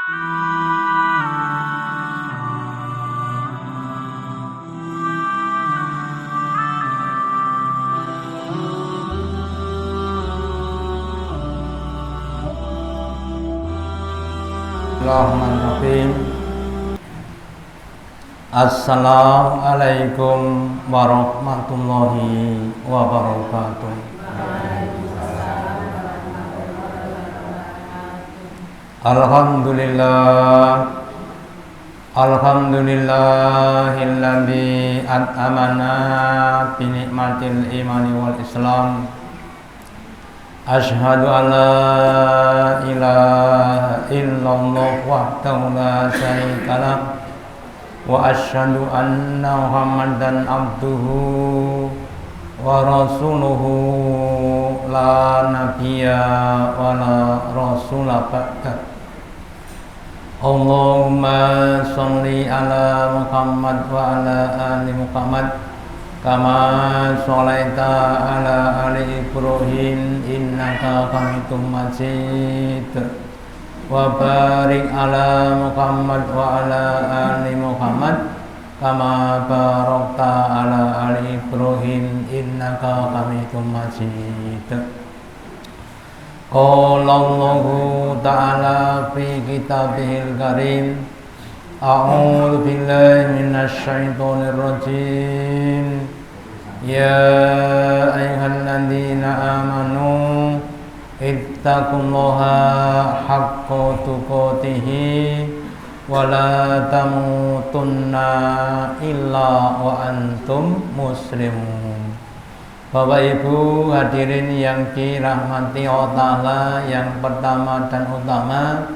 Bismillahirrahmanirrahim. Assalamualaikum warahmatullahi wabarakatuh. Alhamdulillahilladzi at'amana bi ni'matil imani wal islam. Asyhadu an la ilaha illallah wahdahu la syarika lah wa asyhadu anna Muhammadan abduhu wa rasuluhu la nabiyya wa la rasula ba'da. Allahumma sholli ala Muhammad wa ala ali Muhammad kama sholaita ala ali Ibrahim innaka hamidum majid wa barik ala Muhammad wa ala ali Muhammad kama barakta ala ali Ibrahim innaka hamidum majid. Qala Allahu ta'ala fi kitabihil karim a'udzu billahi minasy syaithanir rajim. Ya ayyuhalladzina amanu ittaqullaha haqqa tuqatih wa la tamutunna illa wa antum muslimun. Bapak Ibu hadirin yang dirahmati Allah Ta'ala, yang pertama dan utama,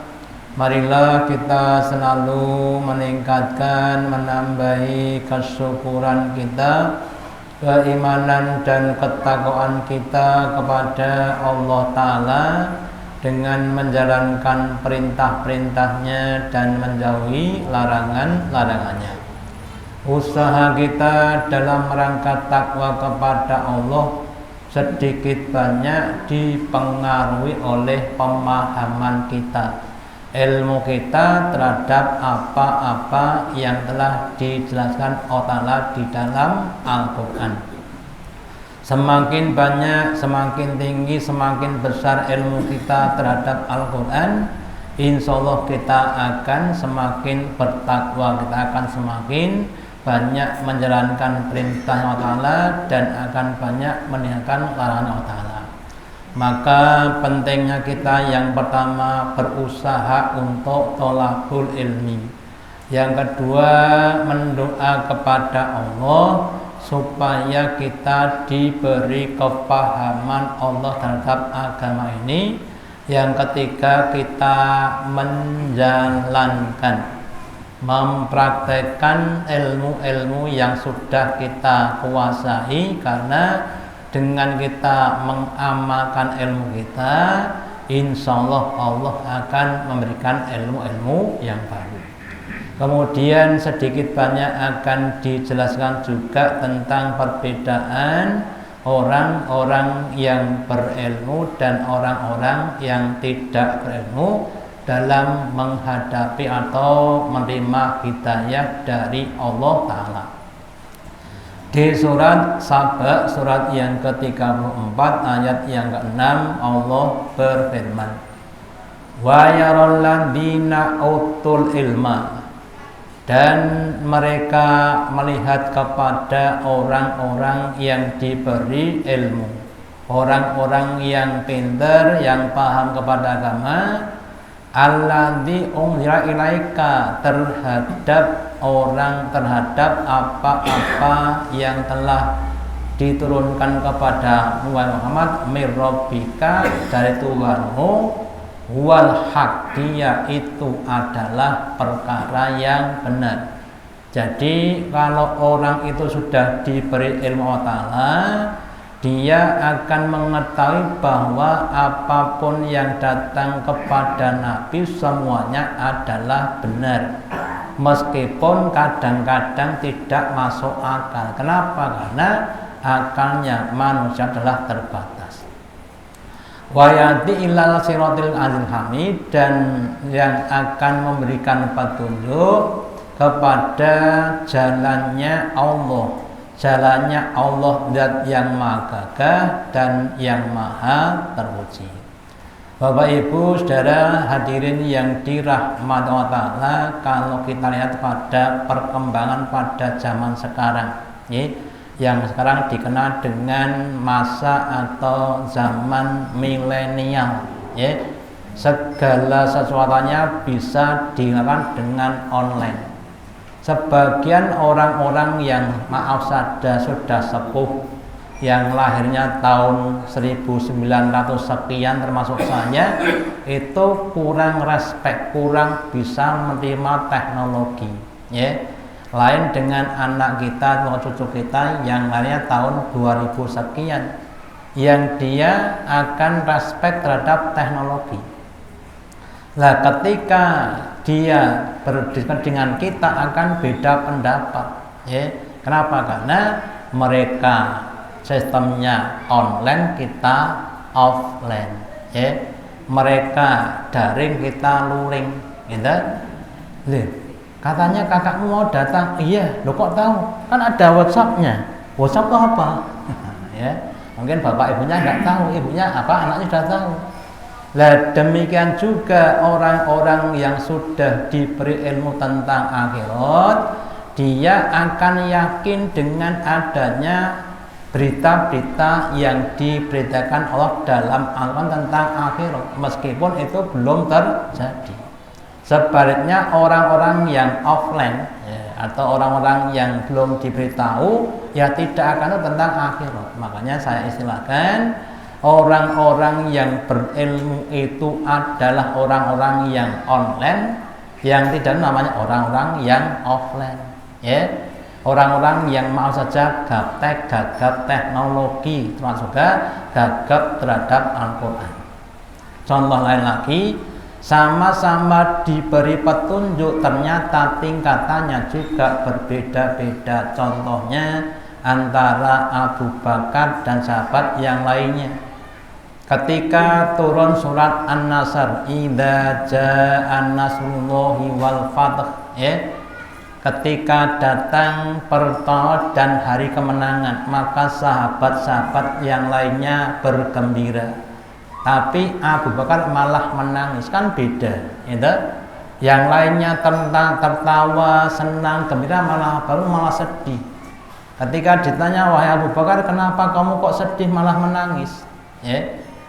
marilah kita selalu meningkatkan, menambahi kesyukuran kita, keimanan dan ketakwaan kita kepada Allah Ta'ala dengan menjalankan perintah-perintahnya dan menjauhi larangan-larangannya. Usaha kita dalam rangka takwa kepada Allah sedikit banyak dipengaruhi oleh pemahaman kita, ilmu kita terhadap apa-apa yang telah dijelaskan Allah Ta'ala di dalam Al-Quran. Semakin banyak, semakin tinggi, semakin besar ilmu kita terhadap Al-Quran, insya Allah kita akan semakin bertakwa, kita akan semakin banyak menjalankan perintah Allah Ta'ala dan akan banyak meninggalkan larangan Allah Ta'ala. Maka pentingnya kita yang pertama berusaha untuk thalabul ilmi. Yang kedua mendoa kepada Allah supaya kita diberi kepahaman Allah terhadap agama ini. Yang ketiga kita menjalankan, mempraktekkan ilmu-ilmu yang sudah kita kuasai, karena dengan kita mengamalkan ilmu kita, insya Allah Allah akan memberikan ilmu-ilmu yang baru. Kemudian sedikit banyak akan dijelaskan juga tentang perbedaan orang-orang yang berilmu dan orang-orang yang tidak berilmu dalam menghadapi atau menerima hidayah dari Allah Ta'ala. Di surat Saba, surat yang ke-34 ayat yang ke-6, Allah berfirman, wa yaral ladzina utul ilma, dan mereka melihat kepada orang-orang yang diberi ilmu, orang-orang yang pintar, yang paham kepada agama, alladzi unzila ilaika, terhadap apa-apa yang telah diturunkan kepada Muhammad mir rabbika, dari Tuhanmu, wal haq, dia itu adalah perkara yang benar. Jadi kalau orang itu sudah diberi ilmu Allah Ta'ala, dia akan mengetahui bahwa apapun yang datang kepada Nabi semuanya adalah benar, meskipun kadang-kadang tidak masuk akal. Kenapa? Karena akalnya manusia adalah terbatas. wa yati ilal siratil azil hamid, dan yang akan memberikan petunjuk kepada jalannya Allah zat yang maha gagah dan yang maha terpuji. Bapak Ibu saudara hadirin yang dirahmati Allah Ta'ala, kalau kita lihat pada perkembangan pada zaman sekarang, yang sekarang dikenal dengan masa atau zaman milenial, segala sesuatunya bisa dilakukan dengan online. Sebagian orang-orang yang maaf saja sudah sepuh, yang lahirnya tahun 1900 sekian termasuk saya, itu kurang respect, kurang bisa menerima teknologi, lain dengan anak kita atau cucu kita yang lahirnya tahun 2000 sekian, yang dia akan respect terhadap teknologi. Nah, ketika dia berdiskusi dengan kita akan beda pendapat, kenapa? Karena mereka sistemnya online, kita offline, mereka daring, kita luring, gitu. Katanya kakakmu mau datang, iya, lo kok tahu? Kan ada WhatsApp-nya. WhatsApp itu apa? Mungkin bapak ibunya nggak tahu, ibunya apa, anaknya sudah tahu. Lah demikian juga orang-orang yang sudah diberi ilmu tentang akhirat, dia akan yakin dengan adanya berita-berita yang diberitakan Allah dalam Al-Quran tentang akhirat, meskipun itu belum terjadi. Sebaliknya orang-orang yang offline, atau orang-orang yang belum diberitahu, ya tidak akan tahu tentang akhirat. Makanya saya istilahkan orang-orang yang berilmu itu adalah orang-orang yang online, yang tidak namanya orang-orang yang offline, orang-orang yang mau saja gagap teknologi, termasuk juga gagap terhadap Al-Quran. Contoh lain lagi, sama-sama diberi petunjuk, ternyata tingkatannya juga berbeda-beda. Contohnya antara Abu Bakar dan sahabat yang lainnya. Ketika turun surat An-Nasr, idza jaa nasrullahi wal fath, ketika datang pertolongan dan hari kemenangan, maka sahabat-sahabat yang lainnya bergembira, tapi Abu Bakar malah menangis. Kan beda, yang lainnya tertawa, senang, gembira, malah sedih. Ketika ditanya, wahai Abu Bakar, kenapa kamu kok sedih malah menangis?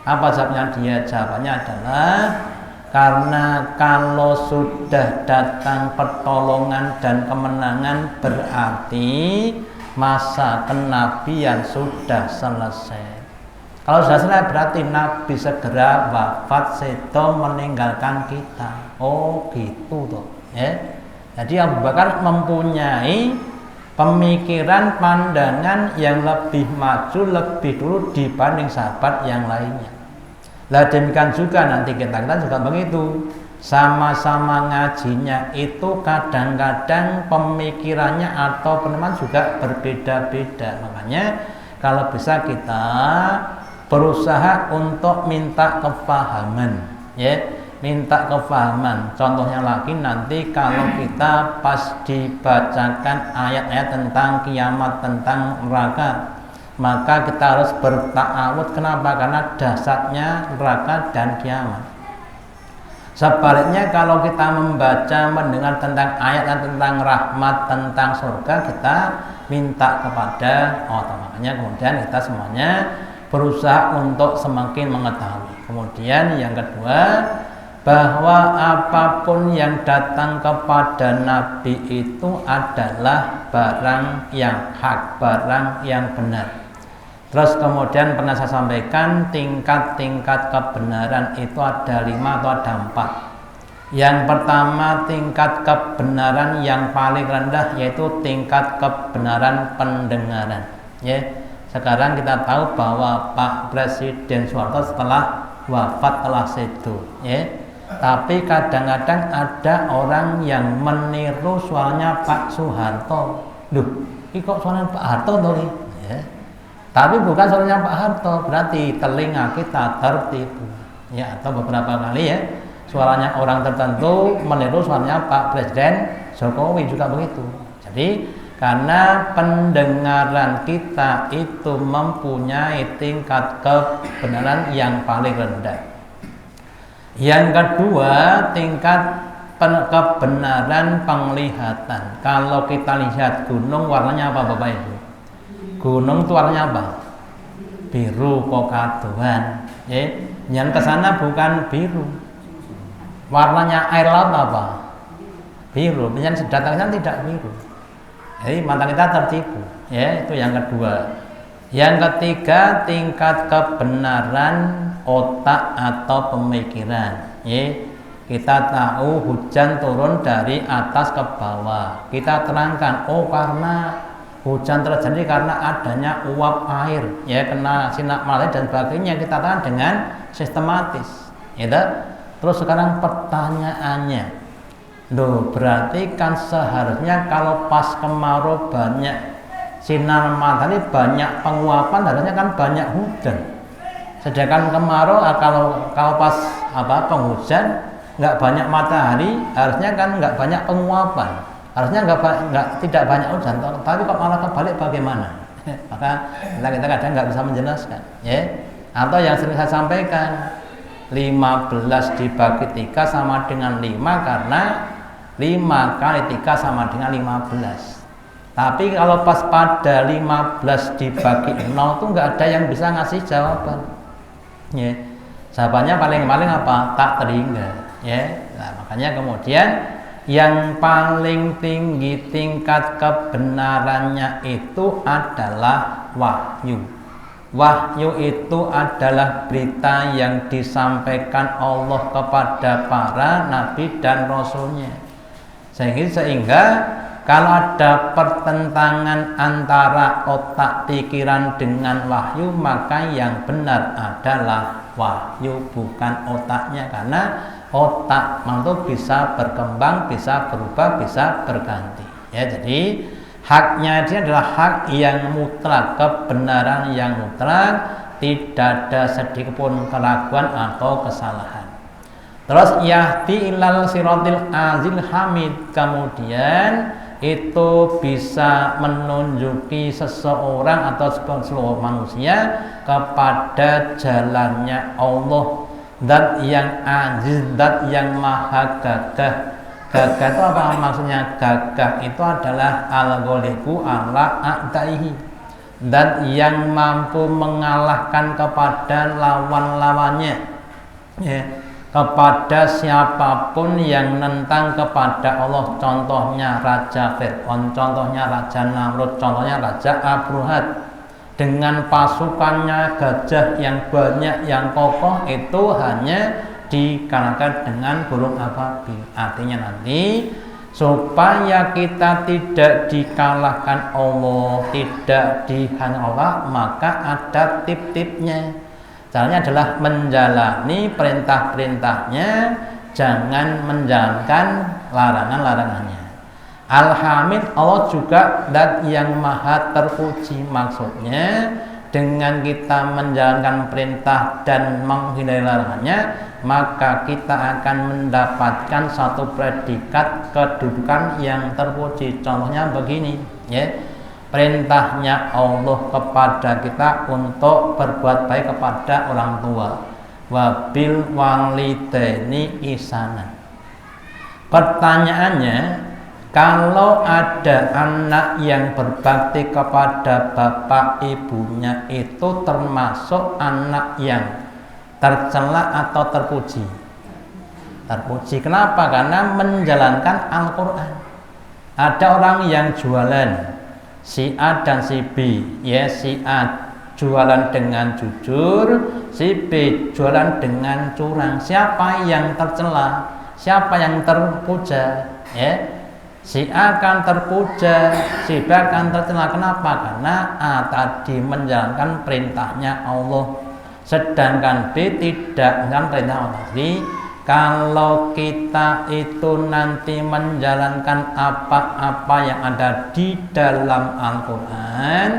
Apa jawabnya dia? Jawabannya adalah karena kalau sudah datang pertolongan dan kemenangan, berarti masa kenabian sudah selesai. Kalau sudah selesai berarti Nabi segera wafat, seto meninggalkan kita. Oh gitu tuh, Jadi Abu Bakar mempunyai pemikiran, pandangan yang lebih maju, lebih dulu dibanding sahabat yang lainnya. Lah demikian juga nanti kita juga begitu, sama-sama ngajinya itu kadang-kadang pemikirannya atau penerimaan juga berbeda-beda. Makanya kalau bisa kita berusaha untuk minta kefahaman, minta kefahaman. Contohnya lagi nanti kalau kita pas dibacakan ayat-ayat tentang kiamat, tentang neraka, maka kita harus berta'awud. Kenapa? Karena dasarnya neraka dan kiamat. Sebaliknya kalau kita membaca, mendengar tentang ayat tentang rahmat, tentang surga, kita minta kepada Allah. Makanya kemudian kita semuanya berusaha untuk semakin mengetahui. Kemudian yang kedua, bahwa apapun yang datang kepada Nabi itu adalah barang yang hak, barang yang benar. Terus kemudian pernah saya sampaikan tingkat-tingkat kebenaran itu ada 5 atau ada 4. Yang pertama, tingkat kebenaran yang paling rendah yaitu tingkat kebenaran pendengaran. Sekarang kita tahu bahwa Pak Presiden Soeharto setelah wafat telah sedo, tapi kadang-kadang ada orang yang meniru suaranya Pak Soeharto. Loh, ini kok suaranya Pak Harto tuh? Tapi bukan suaranya Pak Harto, berarti telinga kita tertipu. Ya, atau beberapa kali ya, suaranya orang tertentu meniru suaranya Pak Presiden Jokowi juga begitu. Jadi karena pendengaran kita itu mempunyai tingkat kebenaran yang paling rendah. Yang kedua, tingkat kebenaran penglihatan. Kalau kita lihat gunung, warnanya apa Bapak Ibu? Gunung itu warnanya apa? Biru kokaduan. Yang kesana bukan biru. Warnanya air laut apa? Biru. Yang datang ke sana tidak biru. Jadi mata kita tertipu. Ya, itu yang kedua. Yang ketiga, tingkat kebenaran otak atau pemikiran. Kita tahu hujan turun dari atas ke bawah. Kita terangkan, oh karena hujan terjadi karena adanya uap air, ya, kena sinar matahari dan sebagainya. Kita terangkan dengan sistematis. Gitu. Terus sekarang pertanyaannya, loh, berarti kan seharusnya kalau pas kemarau banyak sinar matahari, banyak penguapan, harusnya kan banyak hujan. Sedangkan kemarau kalau pas penghujan nggak banyak matahari, harusnya kan nggak banyak penguapan, harusnya tidak banyak hujan. Tapi kok malah kebalik, bagaimana? Maka kita kadang nggak bisa menjelaskan, ya. Atau yang sering saya sampaikan, 15 dibagi 3 sama dengan 5 karena 5 kali 3 sama dengan 15. Tapi kalau pas pada 15 dibagi 0 tuh nggak ada yang bisa ngasih jawaban. Ya. Jawabannya paling apa? Tak terhingga. Ya. Nah, makanya kemudian yang paling tinggi tingkat kebenarannya itu adalah wahyu. Wahyu itu adalah berita yang disampaikan Allah kepada para nabi dan rasulnya. Sehingga kalau ada pertentangan antara otak pikiran dengan wahyu, maka yang benar adalah wahyu, bukan otaknya. Karena otak makhluk bisa berkembang, bisa berubah, bisa berganti. Ya, jadi haknya dia adalah hak yang mutlak, kebenaran yang mutlak, tidak ada sedikit pun keraguan atau kesalahan. Terus yahdi ilal siratil azil hamid, kemudian itu bisa menunjuki seseorang atau seluruh manusia kepada jalannya Allah, zat yang aziz, zat yang maha gagah. Gagah itu apa maksudnya? Gagah itu adalah al-ghalibu ala a'daihi, zat yang mampu mengalahkan kepada lawan-lawannya, ya, kepada siapapun yang nentang kepada Allah. Contohnya Raja Fir'aun, contohnya Raja Namrud, contohnya Raja Abruhat. Dengan pasukannya gajah yang banyak, yang kokoh, itu hanya dikalahkan dengan burung ababil. Artinya nanti supaya kita tidak dikalahkan Allah, tidak dihantam Allah, maka ada tip-tipnya. Caranya adalah menjalani perintah-perintahnya, jangan menjalankan larangan-larangannya. Alhamid, Allah juga zat yang maha terpuji. Maksudnya dengan kita menjalankan perintah dan menghindari larangannya, maka kita akan mendapatkan satu predikat kedudukan yang terpuji. Contohnya begini, ya. Perintahnya Allah kepada kita untuk berbuat baik kepada orang tua, wabil walidaini ihsanan. Pertanyaannya, kalau ada anak yang berbakti kepada bapak ibunya, itu termasuk anak yang tercela atau terpuji? Terpuji. Kenapa? Karena menjalankan Al-Quran. Ada orang yang jualan, si A dan si B, ya, si A jualan dengan jujur, si B jualan dengan curang. Siapa yang tercela? Siapa yang terpuja? Ya, si A akan terpuja, si B akan tercela. Kenapa? Karena A tadi menjalankan perintahnya Allah, sedangkan B tidak menjalankan perintah Allah. Jadi kalau kita itu nanti menjalankan apa-apa yang ada di dalam Al-Quran,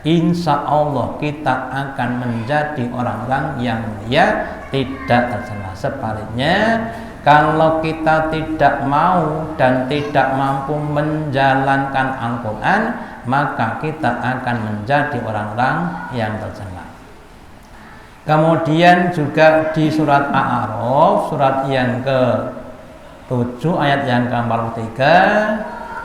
insya Allah kita akan menjadi orang-orang yang mulia, tidak tercela. Sebaliknya, kalau kita tidak mau dan tidak mampu menjalankan Al-Quran, maka kita akan menjadi orang-orang yang tercela. Kemudian juga di surat A'raf, surat yang ke-7 ayat yang ke-43,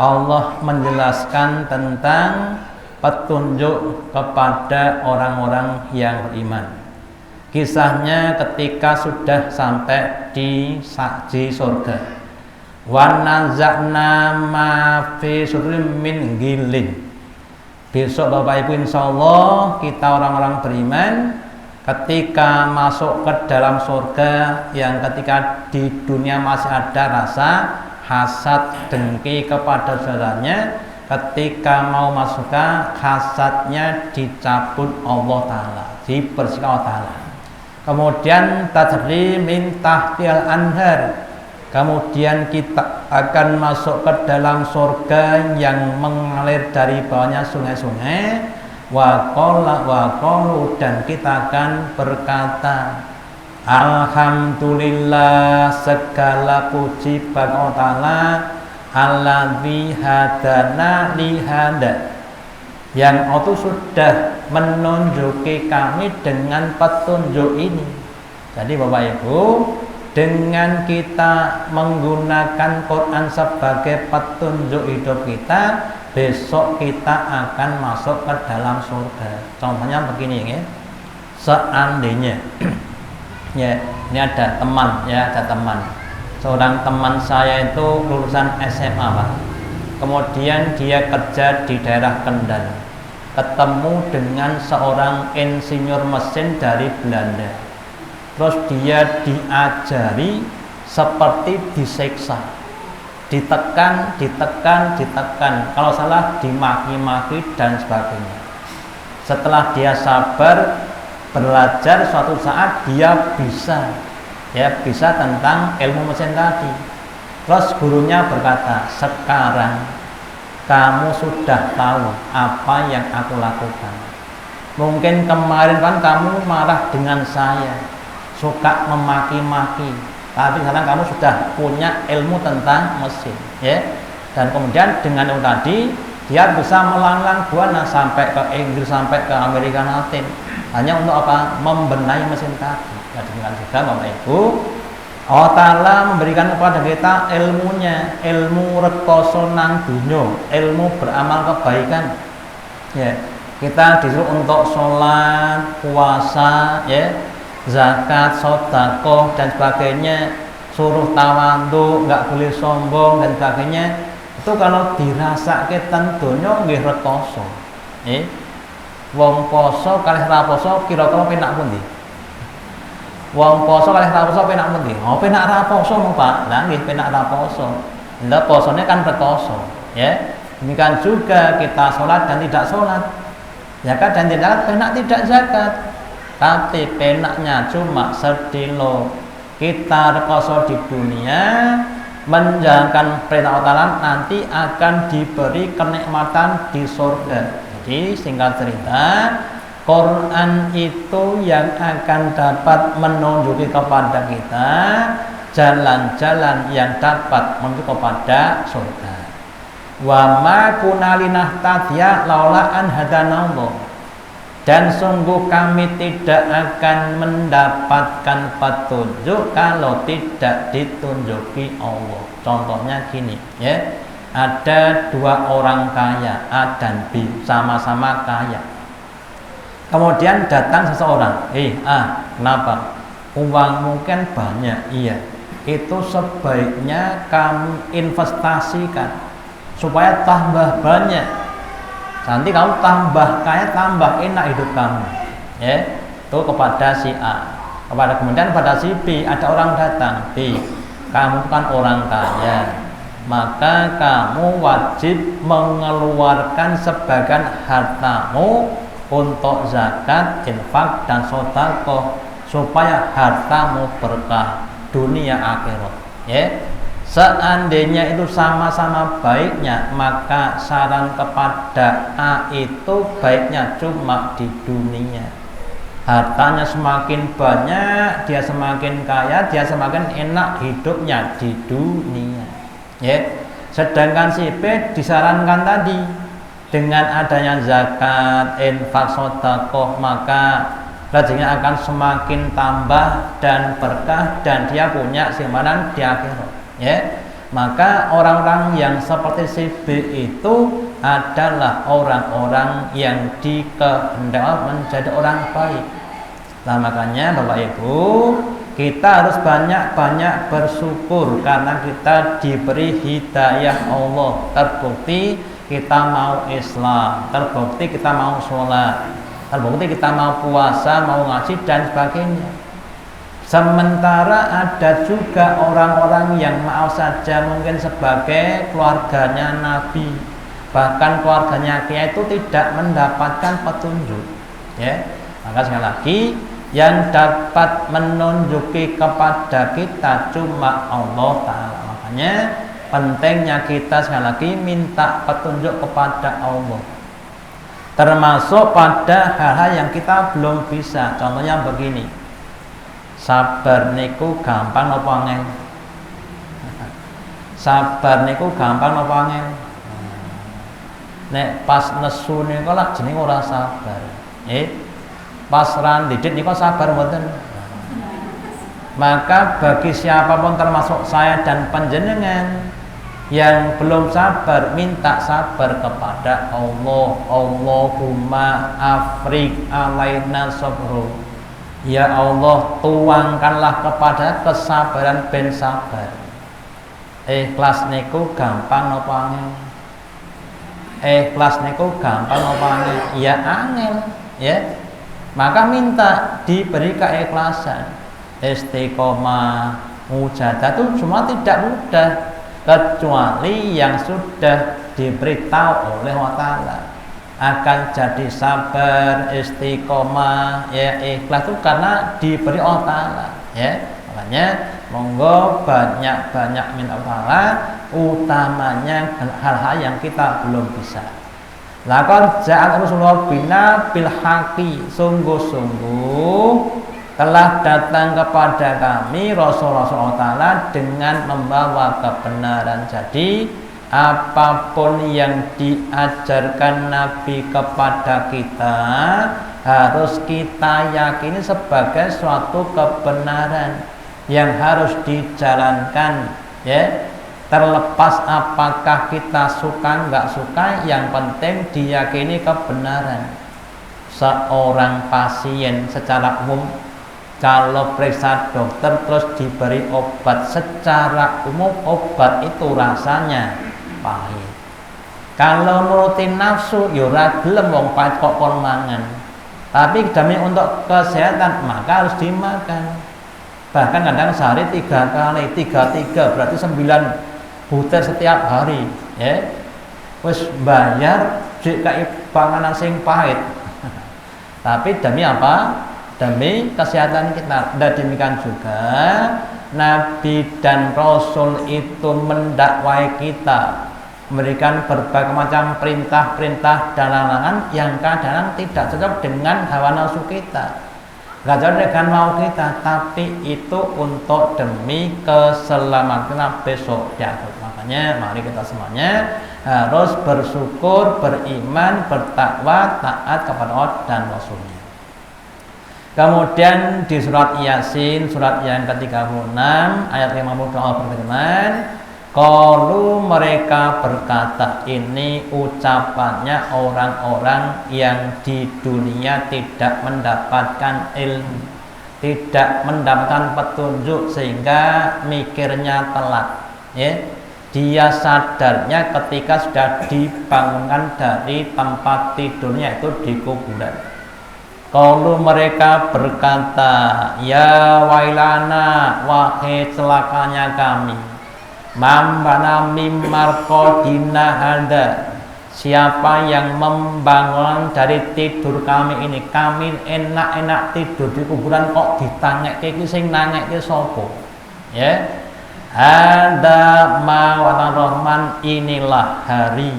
Allah menjelaskan tentang petunjuk kepada orang-orang yang beriman. Kisahnya ketika sudah sampai di surga. Wa naza'na ma fi sudurihim min ghillin. Besok Bapak Ibu insyaallah kita orang-orang beriman ketika masuk ke dalam surga, yang ketika di dunia masih ada rasa hasad dengki kepada saudaranya, ketika mau masuk ke hasadnya dicabut Allah Ta'ala, dibersihkan Allah Ta'ala. Kemudian tajri min tahtil anhar, kemudian kita akan masuk ke dalam surga yang mengalir dari bawahnya sungai-sungai. Wa qalu, dan kita akan berkata, alhamdulillah, segala puji bagi Allah Ta'ala, alladzi hadana li hada, yang itu sudah menunjuki kami dengan petunjuk ini. Jadi Bapak Ibu, dengan kita menggunakan Quran sebagai petunjuk hidup kita, besok kita akan masuk ke dalam surga. Contohnya begini ya, seandainya ya, ini ada teman ya, ada teman, seorang teman saya itu lulusan SMA Pak. Kemudian dia kerja di daerah Kendal, ketemu dengan seorang insinyur mesin dari Belanda. Terus dia diajari seperti disiksa, ditekan, kalau salah dimaki-maki dan sebagainya. Setelah dia sabar belajar, suatu saat dia bisa tentang ilmu mesin tadi. Terus gurunya berkata, sekarang kamu sudah tahu apa yang aku lakukan. Mungkin kemarin kan kamu marah dengan saya, suka memaki-maki, tapi sekarang kamu sudah punya ilmu tentang mesin, ya. Dan kemudian dengan ilmu tadi dia bisa melanglang buana sampai ke Inggris, sampai ke Amerika Latin, hanya untuk apa? Membenahi mesin tadi. Ya, dengan juga Bapak Ibu, Allah Ta'ala memberikan kepada kita ilmunya, ilmu rekoso nang dunyo, ilmu beramal kebaikan. Ya, kita disuruh untuk sholat, puasa, ya, zakat, sedekah dan sebagainya, suruh tawadhu, nggak boleh sombong dan sebagainya. Itu kalau dirasake ten donya nggih rekoso. Wong poso kalih ra poso kira-kira penak pundi? Wong poso kalih ra poso penak pundi? Oh, penak ra poso Pak. Lah nggih penak ra poso. Ndak posone kan rekoso, ya. Demikian juga kita sholat dan tidak sholat, zakat dan tidak penak tidak zakat. Tapi penaknya cuma sedilo kita rekoso di dunia, menjalankan perintah Allah, nanti akan diberi kenikmatan di surga. Jadi singkat cerita, Quran itu yang akan dapat menunjuki kepada kita jalan-jalan yang dapat menuju kepada surga. Wa ma kunna linahtadiya laula an hadanallah. Dan sungguh kami tidak akan mendapatkan petunjuk kalau tidak ditunjuki Allah. Contohnya gini, ya. Ada dua orang kaya, A dan B, sama-sama kaya. Kemudian datang seseorang, kenapa? Uangmu kan banyak, iya. Itu sebaiknya kamu investasikan supaya tambah banyak. Nanti kamu tambah kaya, tambah enak hidup kamu, ya. Itu kepada si A. Kemudian pada si B, ada orang datang, B, kamu kan orang kaya, maka kamu wajib mengeluarkan sebagian hartamu untuk zakat, infak dan sedekah supaya hartamu berkah dunia akhirat, ya. Seandainya itu sama-sama baiknya, maka saran kepada A itu baiknya cuma di dunia. Hartanya semakin banyak, dia semakin kaya, dia semakin enak hidupnya di dunia. Ya. Sedangkan si B disarankan tadi dengan adanya zakat, infak, sedekah, maka rezekinya akan semakin tambah dan berkah dan dia punya simpanan di akhirat. Ya, maka orang-orang yang seperti si B itu adalah orang-orang yang dikehendaki menjadi orang baik. Nah, makanya Bapak Ibu, kita harus banyak-banyak bersyukur karena kita diberi hidayah Allah. Terbukti kita mau Islam, terbukti kita mau sholat, terbukti kita mau puasa, mau ngaji dan sebagainya. Sementara ada juga orang-orang yang maaf saja mungkin sebagai keluarganya Nabi, bahkan keluarganya Kiai itu tidak mendapatkan petunjuk. Ya, maka sekali lagi yang dapat menunjuki kepada kita cuma Allah Ta'ala. Makanya pentingnya kita sekali lagi minta petunjuk kepada Allah, termasuk pada hal-hal yang kita belum bisa. Contohnya begini, sabar niku gampang apa angel? Sabar niku gampang apa angel? Nek pas nesu niku lak jenenge ora sabar. Pas randidit niku sabar mboten. Maka bagi siapapun termasuk saya dan panjenengan yang belum sabar, minta sabar kepada Allah. Allahumma afrik alaina sabru. Ya Allah, tuangkanlah kepada kesabaran ben sabar. Ikhlas niku gampang napa angel? Ikhlas niku gampang napa angel? Ya angel, ya. Maka minta diberi keikhlasan. Istiqomah, mujahadah itu semua tidak mudah kecuali yang sudah diberitahu oleh Allah Ta'ala. Akan jadi sabar, istiqomah, ya ikhlas itu karena diberi Allah Ta'ala. Ya, makanya monggo banyak-banyak minta Allah, utamanya hal-hal yang kita belum bisa. Lakon ja'al Rasulullah bina bil haqi, sungguh-sungguh telah datang kepada kami Rasul-Rasul Ta'ala dengan membawa kebenaran. Jadi apapun yang diajarkan Nabi kepada kita harus kita yakini sebagai suatu kebenaran yang harus dijalankan, ya. Terlepas apakah kita suka nggak suka, yang penting diyakini kebenaran. Seorang pasien secara umum kalau periksa dokter terus diberi obat, secara umum obat itu rasanya pahit. Kalau nurutin nafsu ya ora gelem wong pahit kok kon mangan. Tapi demi untuk kesehatan maka harus dimakan. Bahkan kadang sehari 3 kali, 3 berarti 9 butir setiap hari, ya. Wis bayar jek kae panganan sing pahit. Tapi demi apa? Demi kesehatan kita. Dan demikian juga Nabi dan Rasul itu mendakwai kita, memberikan berbagai macam perintah-perintah dan larangan yang kadang tidak cocok dengan hawa nafsu kita, nggak cocok dengan mau kita, tapi itu untuk demi keselamatan kita besok di akhirat. Makanya mari kita semuanya harus bersyukur, beriman, bertakwa, taat kepada Allah dan Rasulnya. Kemudian di surat Yasin, surat yang ke-36 ayat 50 Allah berfirman, qalu, mereka berkata, ini ucapannya orang-orang yang di dunia tidak mendapatkan ilmu, tidak mendapatkan petunjuk sehingga mikirnya telat, ya. Dia sadarnya ketika sudah dibangunkan dari tempat tidurnya itu di kuburan. Kalau mereka berkata, ya wailana, wahai celakanya kami, mambana mimmarqadina hada, siapa yang membangun dari tidur kami ini? Kami enak-enak tidur di kuburan kok ditangek iki sing nangek sapa? Ya. Hada ma'watan Rahman, inilah hari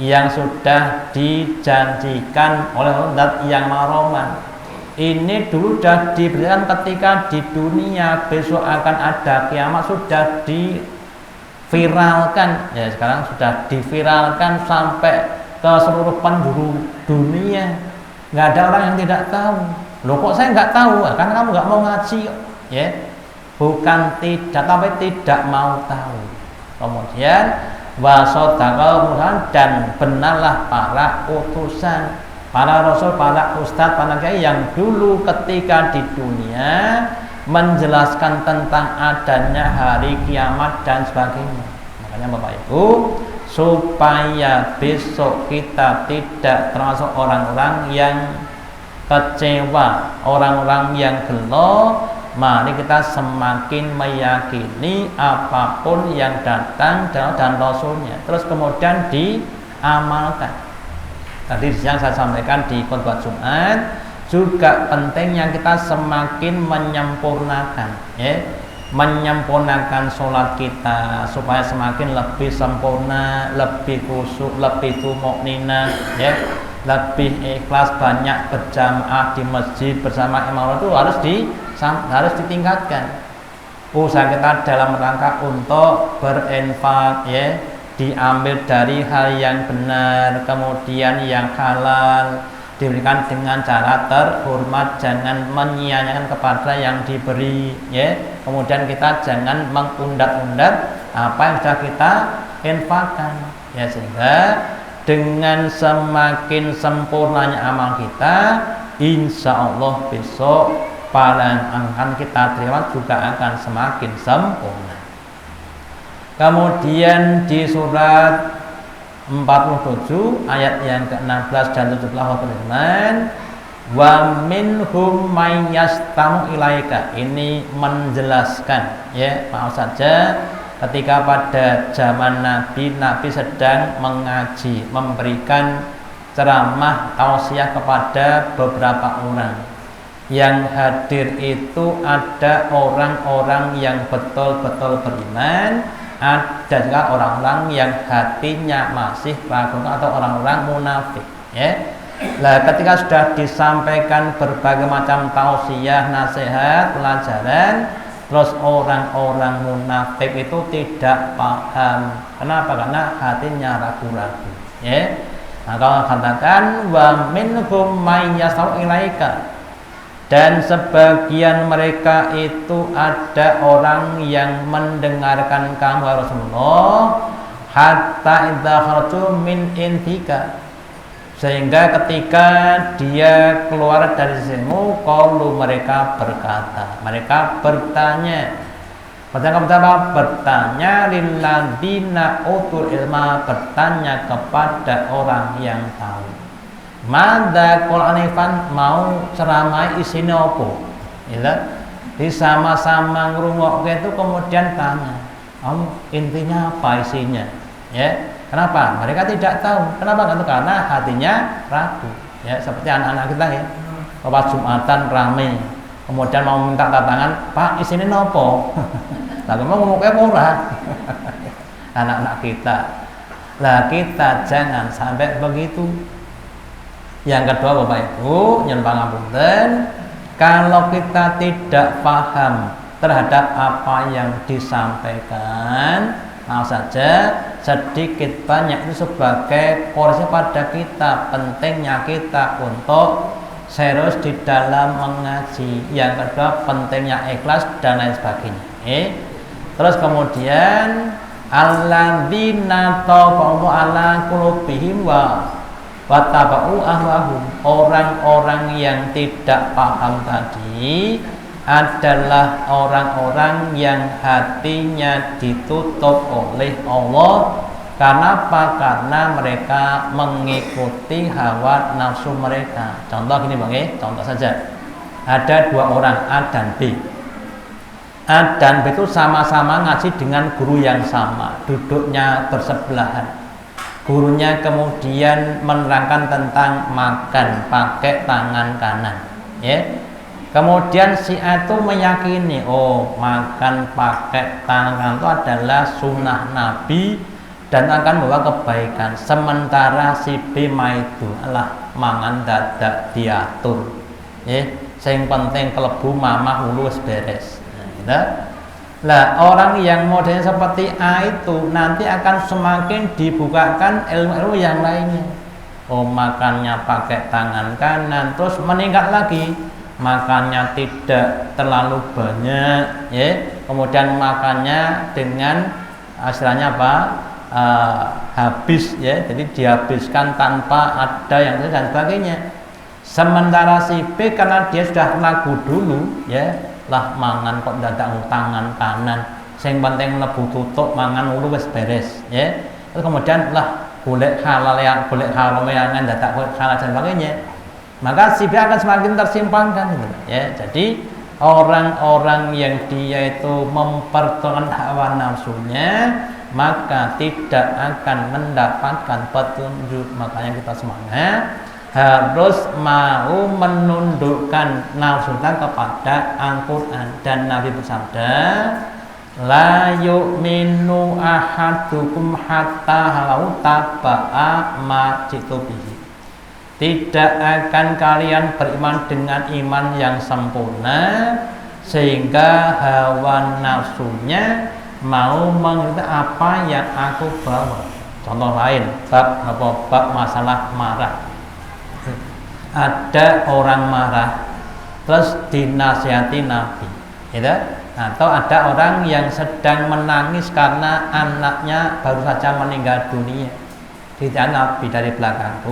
yang sudah dijanjikan oleh zat yang Maha. Ini dulu sudah diberikan ketika di dunia, besok akan ada kiamat, sudah diviralkan. Ya, sekarang sudah diviralkan sampai ke seluruh penjuru dunia. Nggak ada orang yang tidak tahu. Loh kok saya nggak tahu? Karena kamu nggak mau ngaji, ya. Bukan tidak, tapi tidak mau tahu. Kemudian wasodaqal dan benarlah para utusan, para rasul, para ustadz, para kiai yang dulu ketika di dunia menjelaskan tentang adanya hari kiamat dan sebagainya. Makanya Bapak Ibu, supaya besok kita tidak termasuk orang-orang yang kecewa, orang-orang yang gelo, mari kita semakin meyakini apapun yang datang dan Rasulnya, terus kemudian diamalkan. Tadi yang saya sampaikan di khotbah Jumat, juga pentingnya kita semakin menyempurnakan, ya, menyempurnakan sholat kita supaya semakin lebih sempurna, lebih khusyuk, lebih tumakninah, ya, lebih ikhlas, banyak berjamaah di masjid bersama imam itu harus ditingkatkan. Usaha kita dalam rangka untuk berinfak, ya, diambil dari hal yang benar, kemudian yang halal, diberikan dengan cara terhormat, jangan menyia-nyiakan kepada yang diberi, ya. Kemudian kita jangan mengundat-undat apa yang sudah kita infakkan, ya, sehingga dengan semakin sempurnanya amal kita, insya Allah besok pahala yang akan kita terima juga akan semakin sempurna. Kemudian di surat 47 ayat yang ke-16 dan 17 firman, wa minhum may yastamu ilaika. Ini menjelaskan, ya, maaf saja ketika pada zaman Nabi sedang mengaji, memberikan ceramah tausiah kepada beberapa orang. Yang hadir itu ada orang-orang yang betul-betul beriman, ada juga orang-orang yang hatinya masih ragu atau orang-orang munafik, ya. Nah, ketika sudah disampaikan berbagai macam tausiah, nasihat, pelajaran, terus orang-orang munafik itu tidak paham. Kenapa? Karena hatinya ragu-ragu, ya. Nah, kalau katakan wa minhum may yasau ilaika, dan sebagian mereka itu ada orang yang mendengarkan kamu Rasulullah hatta idza kharaju min indika, sehingga ketika dia keluar dari sisimu, qalu, mereka berkata, mereka bertanya lilladzina utul ilma, bertanya kepada orang yang tahu. Mada Qur'anifan, mau ceramah isinya apa? Ya, disama-sama ngrungokke itu kemudian tanya, intinya apa isinya? Ya, kenapa? Mereka tidak tahu. Kenapa? Karena hatinya ragu. Ya, seperti anak-anak kita, ya. Pas Jumatan rame, kemudian mau minta tantangan, Pak, isinya nopo? Lalu mau ngomongnya ora. Anak-anak kita. Lah kita jangan sampai begitu. Yang kedua Bapak Ibu, nyuwun pangapunten, kalau kita tidak paham terhadap apa yang disampaikan, maaf saja sedikit banyak itu sebagai koreksi pada kita, pentingnya kita untuk serius di dalam mengaji. Yang kedua pentingnya ikhlas dan lain sebagainya. Terus kemudian alladzina taqaw ala qulubihim wattaba'u ahwahum, orang-orang yang tidak paham tadi adalah orang-orang yang hatinya ditutup oleh Allah. Karena apa? Karena mereka mengikuti hawa nafsu mereka. Contoh gini Bang, contoh saja. Ada dua orang, A dan B. A dan B itu sama-sama ngaji dengan guru yang sama, duduknya bersebelahan. Gurunya kemudian menerangkan tentang makan pakai tangan kanan, ya. Kemudian si A itu meyakini, oh makan pakai tangan itu adalah sunnah Nabi dan akan membawa kebaikan. Sementara si B itu adalah mangan dadak diatur. Yang penting kelebu mamah hulu beres. Lah orang yang modelnya seperti A itu nanti akan semakin dibukakan ilmu-ilmu yang lainnya. Oh makannya pakai tangan kanan, terus meningkat lagi. Makannya tidak terlalu banyak, kemudian makannya dengan istilahnya apa, habis, jadi dihabiskan tanpa ada yang lain dan sebagainya. Sementara si B karena dia sudah lagu dulu, lah mangan kok dadak tangan kanan, yang penting lebu tutup mangan ulu wis beres, terus kemudian lah golek halal yang golek haram yang dadak halal dan sebagainya. Maka si B akan semakin tersimpangkan gitu. Jadi orang-orang yang dia itu mempertahankan hawa nafsunya maka tidak akan mendapatkan petunjuk. Makanya kita semangat harus mau menundukkan nafsu kita kepada Al-Quran. Dan Nabi bersabda, la yu'minu ahadukum hatta halau taba'a ma jitu bihi. Tidak akan kalian beriman dengan iman yang sempurna sehingga hawa nafsunya mau mengikuti apa yang aku bawa. Contoh lain, bab masalah marah. Ada orang marah terus dinasihati Nabi, atau ada orang yang sedang menangis karena anaknya baru saja meninggal dunia. Ditanya Nabi dari belakang,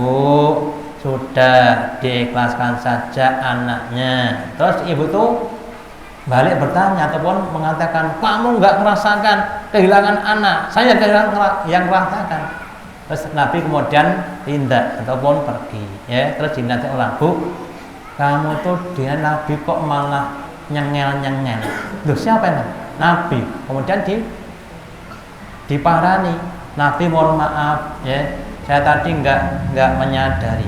sudah diikhlaskan saja anaknya. Terus ibu tuh balik bertanya ataupun mengatakan, kamu nggak merasakan kehilangan anak, saya yang merasakan. Terus Nabi kemudian tindak ataupun pergi, terus dinasihati orang, Bu, kamu tuh dia Nabi kok malah nyengel. Loh siapa ini? Nabi. Kemudian diparani, Nabi mohon maaf, saya tadi nggak menyadari,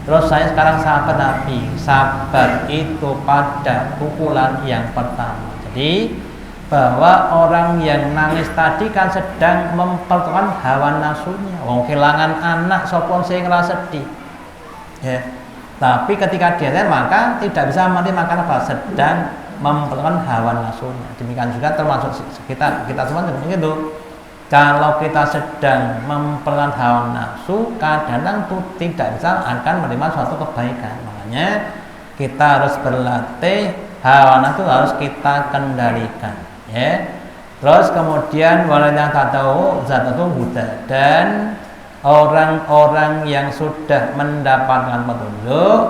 Terus saya sekarang sahabat Nabi. Sabar itu pada pukulan yang pertama. Jadi bahwa orang yang nangis tadi kan sedang mempertahankan hawa nafsunya. Wong kehilangan anak sopon sing ngerasa sedih. Tapi ketika dia maka tidak bisa mati makan apa? Sedang mempertahankan hawa nafsunya. Demikian juga termasuk kita semua seperti itu. Kalau kita sedang mempertahankan hawa nafsu, kadang-kadang itu tidak bisa akan menerima suatu kebaikan. Makanya kita harus berlatih hawa nafsu harus kita kendalikan. Terus kemudian waladang tatau zatatu buddha, dan orang-orang yang sudah mendapatkan petunjuk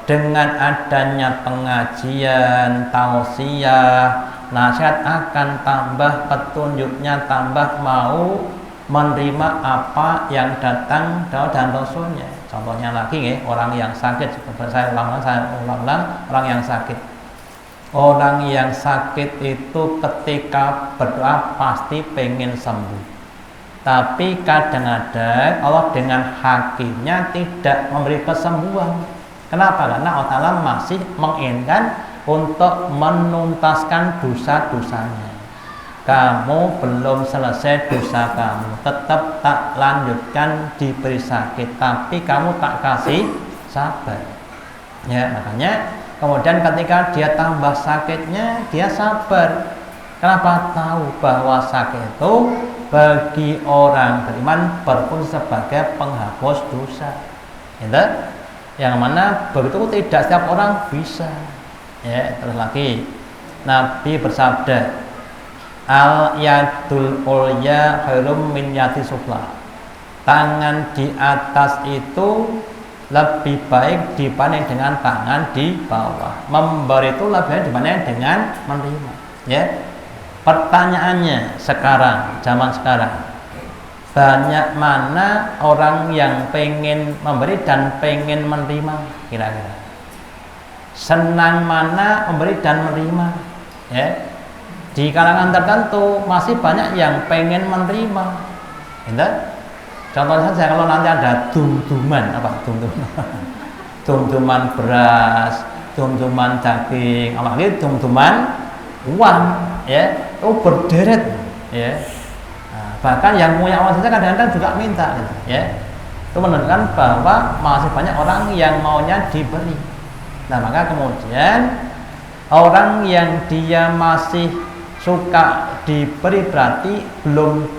dengan adanya pengajian, tausiah, nasihat akan tambah petunjuknya, tambah mau menerima apa yang datang dan Rasulnya. Contohnya lagi orang yang sakit, saya ulang-ulang orang yang sakit. Orang yang sakit itu ketika berdoa pasti pengen sembuh. Tapi kadang-kadang Allah dengan hakimnya tidak memberi kesembuhan. Kenapa? Karena Allah Ta'ala masih menginginkan untuk menuntaskan dosa-dosanya. Kamu belum selesai dosa kamu, tetap tak lanjutkan diberi sakit, tapi kamu tak kasih sabar. Makanya kemudian ketika dia tambah sakitnya, dia sabar. Kenapa? Tahu bahwa sakit itu bagi orang beriman berfungsi sebagai penghapus dosa. Yang mana begitu tidak setiap orang bisa. Terus lagi Nabi bersabda, al yadul ulya khairum min yadi sufla. Tangan di atas itu lebih baik dibanding dengan tangan di bawah. Memberi itu lebih baik dibanding dengan menerima. Pertanyaannya sekarang, zaman sekarang, banyak mana orang yang pengen memberi dan pengen menerima kira-kira? Senang mana memberi dan menerima? Di kalangan tertentu masih banyak yang pengen menerima. Contohnya saya kalau nanti ada dum-duman, apa dum-duman? Dum-duman beras, dum-duman daging, apalagi dum-duman uang, ya, itu berderet, ya. Nah, bahkan yang punya uang saja kadang-kadang juga minta, ya. Itu menunjukkan bahwa masih banyak orang yang maunya diberi. Nah, maka kemudian orang yang dia masih suka diberi berarti belum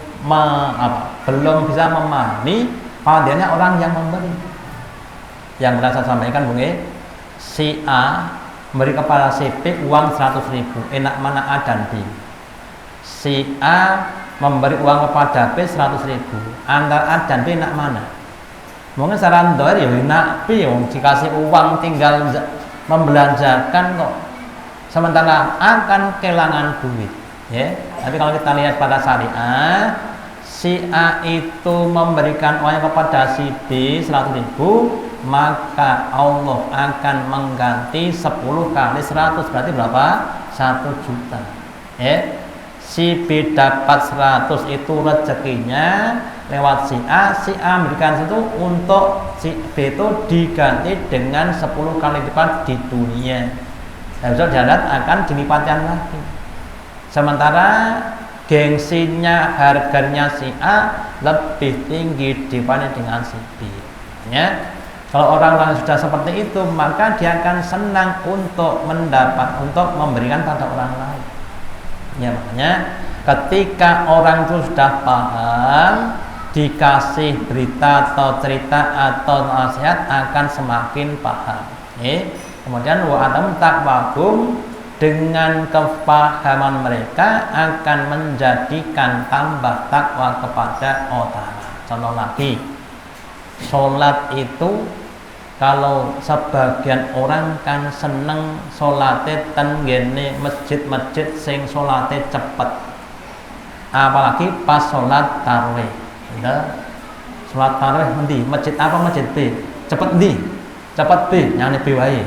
bisa memahami fadilahnya orang yang memberi. Yang pernah saya sampaikan, Bung, si A memberi kepada si B uang 100.000, enak mana A dan B? Si A memberi uang kepada B 100.000, antara A dan B enak mana? Mungkin saran doa ya enak B, dikasih uang tinggal membelanjakan kok. Sementara A kan kehilangan duit, ya. Tapi kalau kita lihat pada syariah, si A itu memberikan uangnya kepada si B 100.000, maka Allah akan mengganti 10 kali 100, berarti berapa? 1 juta. Si B dapat 100 itu rezekinya lewat si A memberikan itu untuk si B itu diganti dengan 10 kali lipat di dunia. Dan besok di akhirat akan dilipatkan lagi. Sementara gengsinya, harganya si A lebih tinggi dibanding dengan si B. Ya. Kalau orang-orang sudah seperti itu, maka dia akan senang untuk memberikan pada orang lain. Ya, makanya ketika orang itu sudah paham, dikasih berita atau cerita atau nasihat akan semakin paham. Kemudian wa'atam taqwahum, dengan kepahaman mereka akan menjadikan tambah takwa kepada Allah. Contoh lagi, sholat itu kalau sebagian orang kan seneng sholate tenggene masjid-masjid sing sholate cepet, apalagi pas sholat tarawih. Sholat tarawih nanti masjid apa masjid B cepet nanti cepet B yang lebih baik.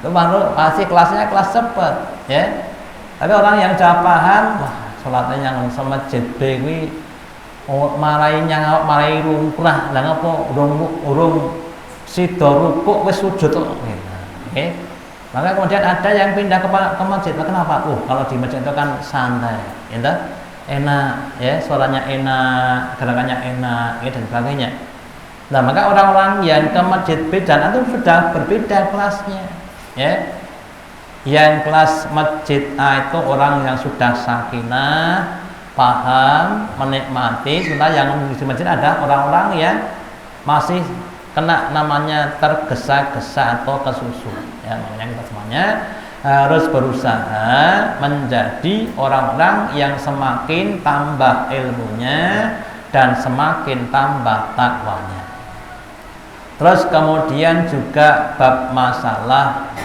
Itu pasti kelasnya kelas cepet, ya. Tapi orang yang sudah paham, wah sholatnya yang masjid B ini marahi rungkrah, lah ngapa urung sida rukuk wis sujud kok. Maka kemudian ada yang pindah ke masjid. Kenapa? Kalau di masjid itu kan santai, ya, enak, ya, suaranya enak, gerakannya enak, ya, dan sebagainya. Nah, maka orang-orang yang ke masjid B dan itu sudah berbeda kelasnya, ya. Yang kelas masjid A itu orang yang sudah sakinah, paham, menikmati. Sementara yang di masjid ada orang-orang yang masih kena namanya tergesa-gesa atau kesusu, ya. Makanya kita semuanya harus berusaha menjadi orang-orang yang semakin tambah ilmunya dan semakin tambah takwanya. Terus kemudian juga bab masalah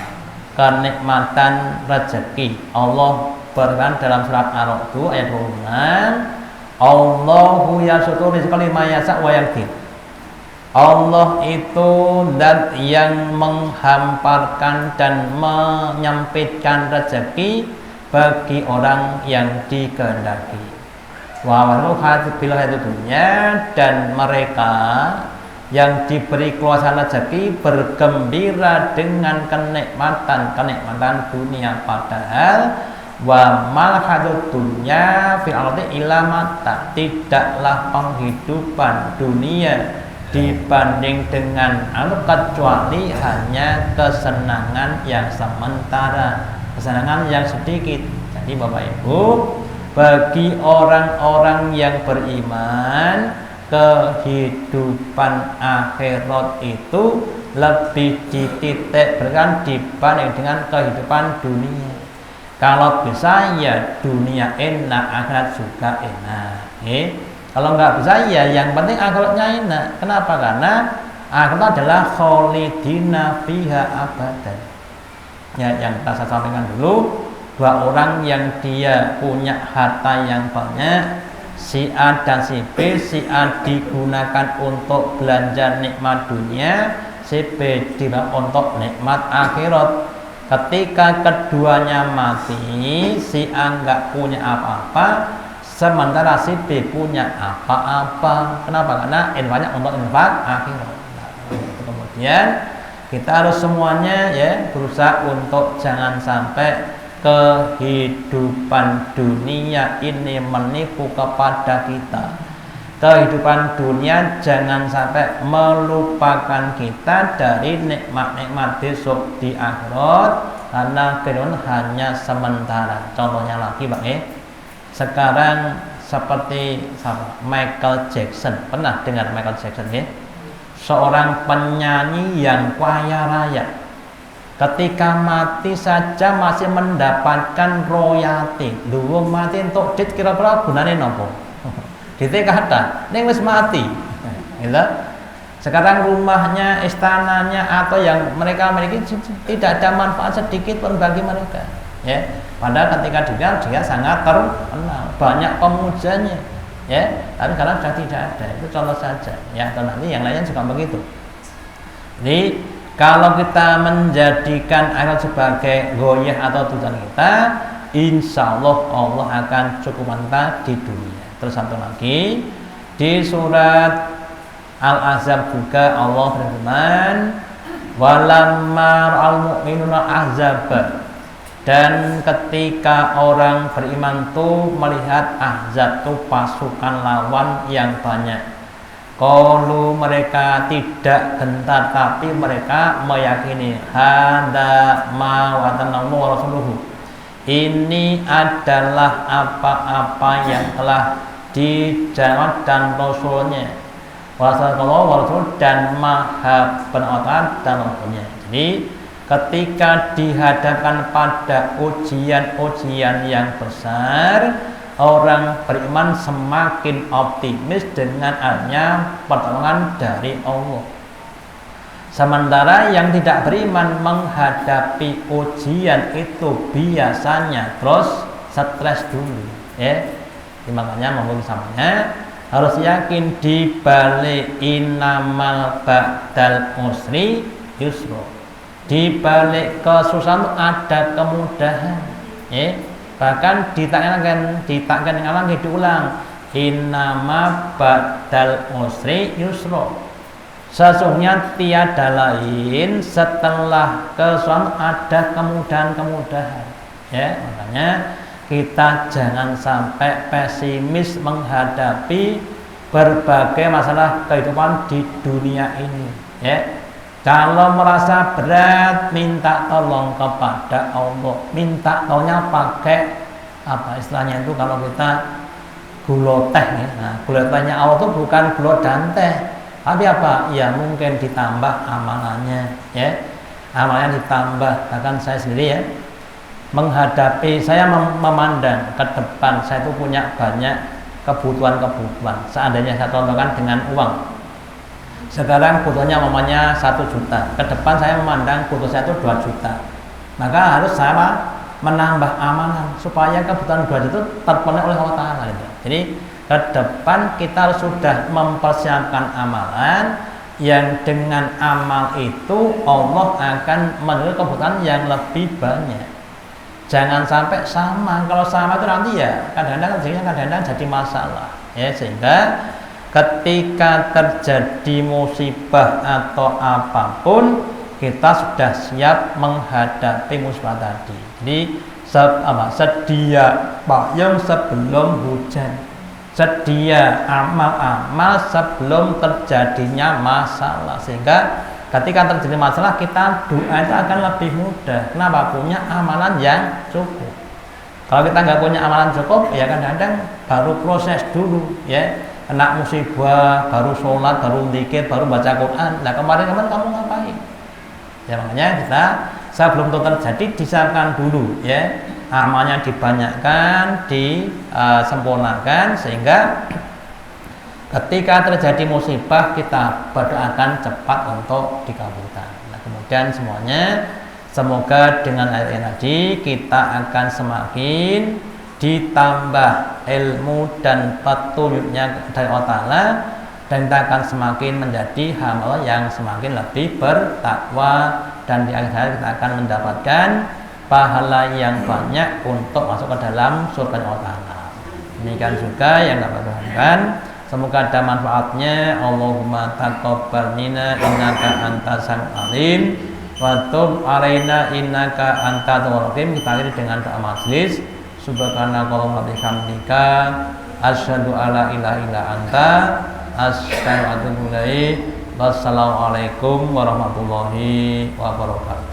kenikmatan rezeki. Allah berfirman dalam surat Ar-Ra'd ayat 26, Allahu yasutu rizqa liman yasha wa yaqdir. Allah itu zat yang menghamparkan dan menyempitkan rezeki bagi orang yang dikehendaki. Wa waruhat bil dunya, dan mereka yang diberi keluasan rezeki bergembira dengan kenikmatan dunia, padahal wa malhatud dunya fil ardi illa mata, tidaklah penghidupan dunia dibanding dengan kecuali hanya kesenangan yang sementara, kesenangan yang sedikit. Jadi Bapak Ibu, bagi orang-orang yang beriman, kehidupan akhirat itu lebih dititik beratkan dibanding dengan kehidupan dunia. Kalau bisa ya dunia enak, akhirat juga enak. Kalau nggak bisa ya yang penting akhiratnya enak. Kenapa? Karena akhirat adalah kholidina fiha abadan. Ya, yang saya sampaikan dulu, dua orang yang dia punya harta yang banyak, si A dan si B. Si A digunakan untuk belanja nikmat dunia, si B digunakan untuk nikmat akhirat. Ketika keduanya mati, si A nggak punya apa-apa, sementara si B punya apa-apa. Kenapa? Karena infaknya untuk infak akhirat. Kemudian kita harus semuanya ya berusaha untuk jangan sampai kehidupan dunia ini menipu kepada kita. Kehidupan dunia jangan sampai melupakan kita dari nikmat-nikmat besok di akhirat, karena kehidupan hanya sementara. Contohnya lagi Pak sekarang seperti Michael Jackson, pernah dengar Michael Jackson ya? Seorang penyanyi yang kaya raya, ketika mati saja masih mendapatkan royalti. Lu mati untuk dit kira-kira gunane nopo? Dite kata, ning wis mati. Gitu. Sekarang rumahnya, istananya atau yang mereka miliki tidak ada manfaat sedikit pun bagi mereka. Ya, padahal ketika dia sangat terkenal, banyak pemujanya. Ya, tapi sekarang sudah tidak ada. Itu contoh saja. Ya, atau nanti yang lain juga begitu. Jadi kalau kita menjadikan akhirat sebagai goyah atau tujuan kita, insya Allah Allah akan cukupkan kita di dunia. Terus satu lagi di surat Al-Ahzab juga Allah berfirman, walamma ra'al mu'minuna ahzab, dan ketika orang beriman tuh melihat ahzab tuh pasukan lawan yang banyak, kalau mereka tidak gentar tapi mereka meyakini hadza ma wa'adanallahu wa rasuluhu, ini adalah apa-apa yang telah dijawab dan Rasulnya, Rasul dan Maha Penautan dan Rasulnya. Jadi ketika dihadapkan pada ujian-ujian yang besar, orang beriman semakin optimis dengan adanya pertolongan dari Allah. Sementara yang tidak beriman menghadapi ujian itu biasanya terus stres dulu, ya. Makanya mungkin samanya harus yakin di balik innamal ba'dal usri yusra. Di balik kesusahan ada kemudahan, ya. Bahkan ditakkan lagi diulang, innama ba'dal usri yusra. Sesungguhnya tiada lain setelah kesusahan ada kemudahan-kemudahan. Ya, makanya kita jangan sampai pesimis menghadapi berbagai masalah kehidupan di dunia ini. Ya, kalau merasa berat, minta tolong kepada Allah. Minta tolongnya pakai apa istilahnya itu kalau kita gula teh ya. Nah, gula tehnya Allah itu bukan gula dan teh, tapi apa? Ya mungkin ditambah amalannya, ya. Amalannya ditambah. Bahkan saya sendiri ya menghadapi, saya memandang ke depan, saya itu punya banyak kebutuhan. Seandainya saya contohkan dengan uang. Sekarang butuhnya umpamanya 1 juta. Ke depan saya memandang butuh saya itu 2 juta. Maka harus saya menambah amalan supaya kebutuhan 2 juta itu terpenuhi oleh Allah Ta'ala gitu. Jadi ke depan kita harus sudah mempersiapkan amalan yang dengan amal itu Allah akan menulis kebutuhan yang lebih banyak. Jangan sampai sama. Kalau sama itu nanti ya kadang-kadang jadi masalah, ya. Sehingga ketika terjadi musibah atau apapun, kita sudah siap menghadapi musibah tadi. Jadi sedia payung sebelum hujan, sedia amal-amal sebelum terjadinya masalah. Sehingga ketika terjadi masalah, kita doa itu akan lebih mudah. Kenapa? Punya amalan yang cukup. Kalau kita nggak punya amalan cukup, ya kadang-kadang baru proses dulu, ya. Kena musibah, baru sholat, baru zikir, baru baca Quran. Nah kemarin kamu ngapain? Ya makanya kita sebelum itu terjadi disiapkan dulu, ya. Amalnya dibanyakkan, disempurnakan, sehingga ketika terjadi musibah kita berdoakan cepat untuk dikabulkan. Nah, kemudian semoga dengan ayat ini tadi kita akan semakin ditambah ilmu dan petunjuknya dari Allah Ta'ala, dan kita akan semakin menjadi hamba yang semakin lebih bertakwa, dan di akhir hayat kita akan mendapatkan pahala yang banyak untuk masuk ke dalam surga Allah Ta'ala. Demikian juga yang dapat Tuhan. Semoga ada manfaatnya. Allahumma taqabbal minna innaka antas samiul alim wa tub alaina innaka antat tawwabur rahim. Kita akhiri dengan doa majelis. Subhanakallahumma wa bihamdika asyhadu alla ilaha illa anta astaghfiruka wa atubu ilaik. Wassalamualaikum warahmatullahi wabarakatuh.